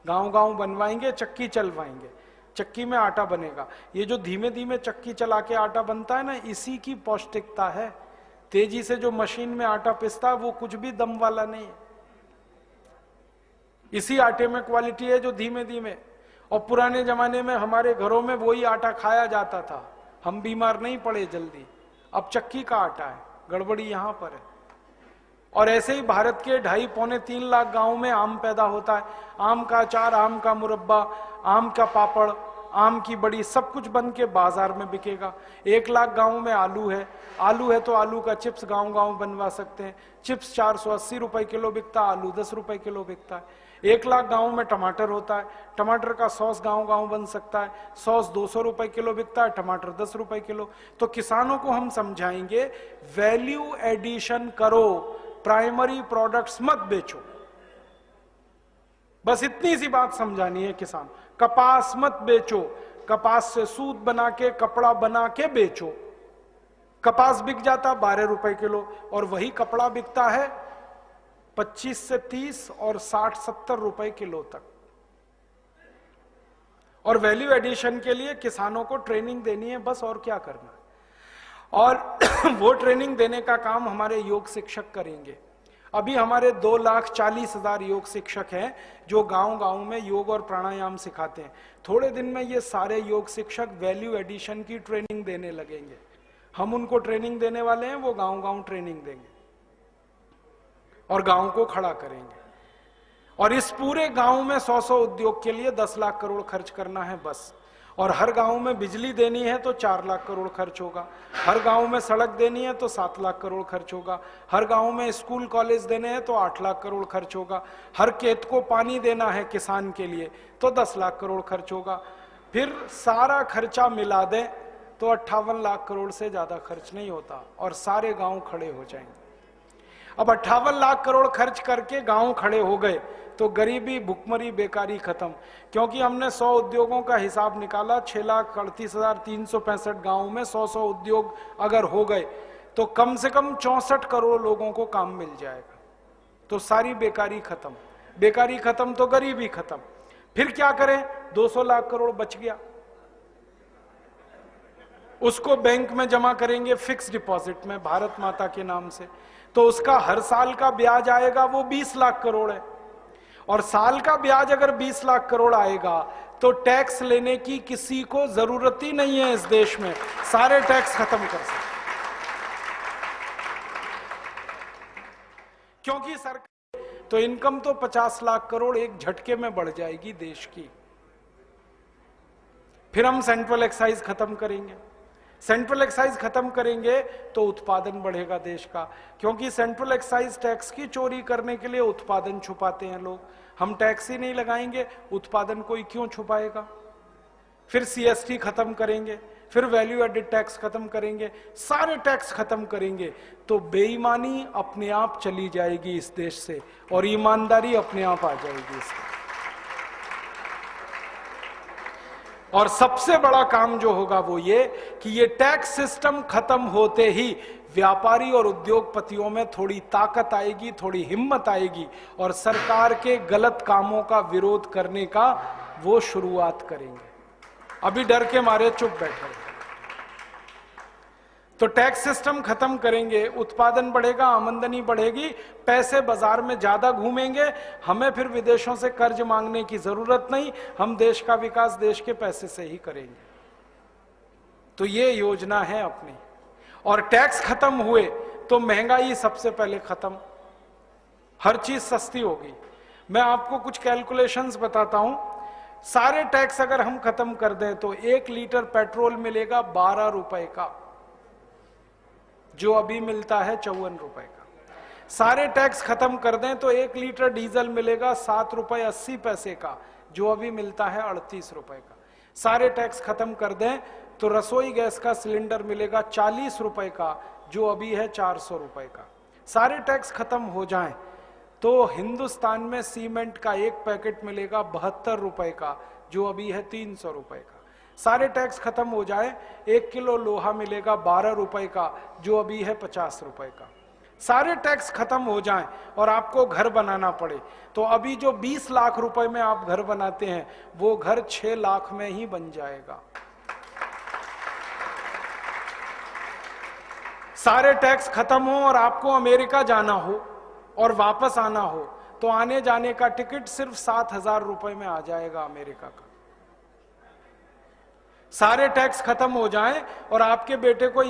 गांव गांव बनवाएंगे, चक्की चलवाएंगे, चक्की में आटा बनेगा। ये जो धीमे धीमे चक्की चला के आटा बनता है ना, इसी की पौष्टिकता है। तेजी से जो मशीन में आटा पिसता है वो कुछ भी दम वाला नहीं है। इसी आटे में क्वालिटी है जो धीमे धीमे। और पुराने जमाने में हमारे घरों में वही आटा खाया जाता था, हम बीमार नहीं पड़े जल्दी। अब चक्की का आटा है, गड़बड़ी यहां पर है। और ऐसे ही भारत के 2.5-3 लाख गांव में आम पैदा होता है। आम का अचार, आम का मुरब्बा, आम का पापड़, आम की बड़ी, सब कुछ बन के बाजार में बिकेगा। 1 लाख गांव में आलू है, आलू है तो आलू का चिप्स गांव गांव बनवा सकते हैं। चिप्स 480 रुपए किलो बिकता, आलू 10 रुपए किलो बिकता है। 1 लाख गांव में टमाटर होता है, टमाटर का सॉस गांव गांव बन सकता है। सॉस 200 रुपए किलो बिकता है, टमाटर 10 रुपए किलो। तो किसानों को हम समझाएंगे, वैल्यू एडिशन करो, प्राइमरी प्रोडक्ट्स मत बेचो। बस इतनी सी बात समझानी है किसान। कपास मत बेचो, कपास से सूत बना के, कपड़ा बना के बेचो। कपास बिक जाता 12 रुपए किलो, और वही कपड़ा बिकता है 25 से 30 और 60-70 रुपए किलो तक। और वैल्यू एडिशन के लिए किसानों को ट्रेनिंग देनी है, बस, और क्या करना है। और वो ट्रेनिंग देने का काम हमारे योग शिक्षक करेंगे। अभी हमारे 2,40,000 योग शिक्षक हैं जो गांव गांव में योग और प्राणायाम सिखाते हैं। थोड़े दिन में ये सारे योग शिक्षक वैल्यू एडिशन की ट्रेनिंग देने लगेंगे। हम उनको ट्रेनिंग देने वाले हैं, वो गांव गांव ट्रेनिंग देंगे और गांव को खड़ा करेंगे। और इस पूरे गांव में 100-100 उद्योग के लिए 10 लाख करोड़ खर्च करना है बस। और हर गांव में बिजली देनी है तो 4 लाख करोड़ खर्च होगा। हर गांव में सड़क देनी है तो 7 लाख करोड़ खर्च होगा। हर गांव में स्कूल कॉलेज देने हैं तो 8 लाख करोड़ खर्च होगा। हर खेत को पानी देना है किसान के लिए तो 10 लाख करोड़ खर्च होगा। फिर सारा खर्चा मिला दें तो 58 लाख करोड़ से ज्यादा खर्च नहीं होता और सारे गांव खड़े हो जाएंगे। अब 58 लाख करोड़ खर्च करके गांव खड़े हो गए तो गरीबी, भुखमरी, बेकारी खत्म। क्योंकि हमने 100 उद्योगों का हिसाब निकाला, 6,38,365 गांव में 100-100 उद्योग अगर हो गए तो कम से कम 64 करोड़ लोगों को काम मिल जाएगा। तो सारी बेकारी खत्म। बेकारी खत्म तो गरीबी खत्म। फिर क्या करें? 200 लाख करोड़ बच गया, उसको बैंक में जमा करेंगे फिक्स डिपॉजिट में भारत माता के नाम से। तो उसका हर साल का ब्याज आएगा वो 20 लाख करोड़ है। और साल का ब्याज अगर 20 लाख करोड़ आएगा तो टैक्स लेने की किसी को जरूरत ही नहीं है इस देश में, सारे टैक्स खत्म कर सकते। क्योंकि सरकार तो इनकम तो 50 लाख करोड़ एक झटके में बढ़ जाएगी देश की। फिर हम सेंट्रल एक्साइज खत्म करेंगे। सेंट्रल एक्साइज खत्म करेंगे तो उत्पादन बढ़ेगा देश का। क्योंकि सेंट्रल एक्साइज टैक्स की चोरी करने के लिए उत्पादन छुपाते हैं लोग। हम टैक्स ही नहीं लगाएंगे, उत्पादन कोई क्यों छुपाएगा? फिर सीएसटी खत्म करेंगे, फिर वैल्यू एडेड टैक्स खत्म करेंगे, सारे टैक्स खत्म करेंगे तो बेईमानी अपने आप चली जाएगी इस देश से और ईमानदारी अपने आप आ जाएगी इसमें। और सबसे बड़ा काम जो होगा वो ये कि ये टैक्स सिस्टम खत्म होते ही व्यापारी और उद्योगपतियों में थोड़ी ताकत आएगी, थोड़ी हिम्मत आएगी और सरकार के गलत कामों का विरोध करने का वो शुरुआत करेंगे। अभी डर के मारे चुप बैठे हैं। तो टैक्स सिस्टम खत्म करेंगे, उत्पादन बढ़ेगा, आमदनी बढ़ेगी, पैसे बाजार में ज्यादा घूमेंगे, हमें फिर विदेशों से कर्ज मांगने की जरूरत नहीं, हम देश का विकास देश के पैसे से ही करेंगे। तो ये योजना है अपनी। और टैक्स खत्म हुए तो महंगाई सबसे पहले खत्म, हर चीज सस्ती होगी। मैं आपको कुछ कैलकुलेशंस बताता हूं। सारे टैक्स अगर हम खत्म कर दें तो 1 लीटर पेट्रोल मिलेगा 12 रुपए का, जो अभी मिलता है 54 रुपए का। सारे टैक्स खत्म कर दें तो 1 लीटर डीजल मिलेगा 7 रुपए 80 पैसे का, जो अभी मिलता है 38 रुपए का। सारे टैक्स खत्म कर दें तो रसोई गैस का सिलेंडर मिलेगा 40 रुपए का, जो अभी है 400 रुपए का। सारे टैक्स खत्म हो जाएं तो हिंदुस्तान में सीमेंट का एक पैकेट मिलेगा 72 रुपए का, जो अभी है 300 रुपए का। सारे टैक्स खत्म हो जाए, 1 किलो लोहा मिलेगा 12 रुपए का, जो अभी है 50 रुपए का। सारे टैक्स खत्म हो जाएं और आपको घर बनाना पड़े, तो अभी जो 20 लाख रुपए में आप घर बनाते हैं वो घर 6 लाख में ही बन जाएगा। सारे टैक्स खत्म हो और आपको अमेरिका जाना हो और वापस आना हो तो आने जाने का टिकट सिर्फ 7,000 रुपए में आ जाएगा अमेरिका का। सारे टैक्स खत्म हो जाएं और आपके बेटे को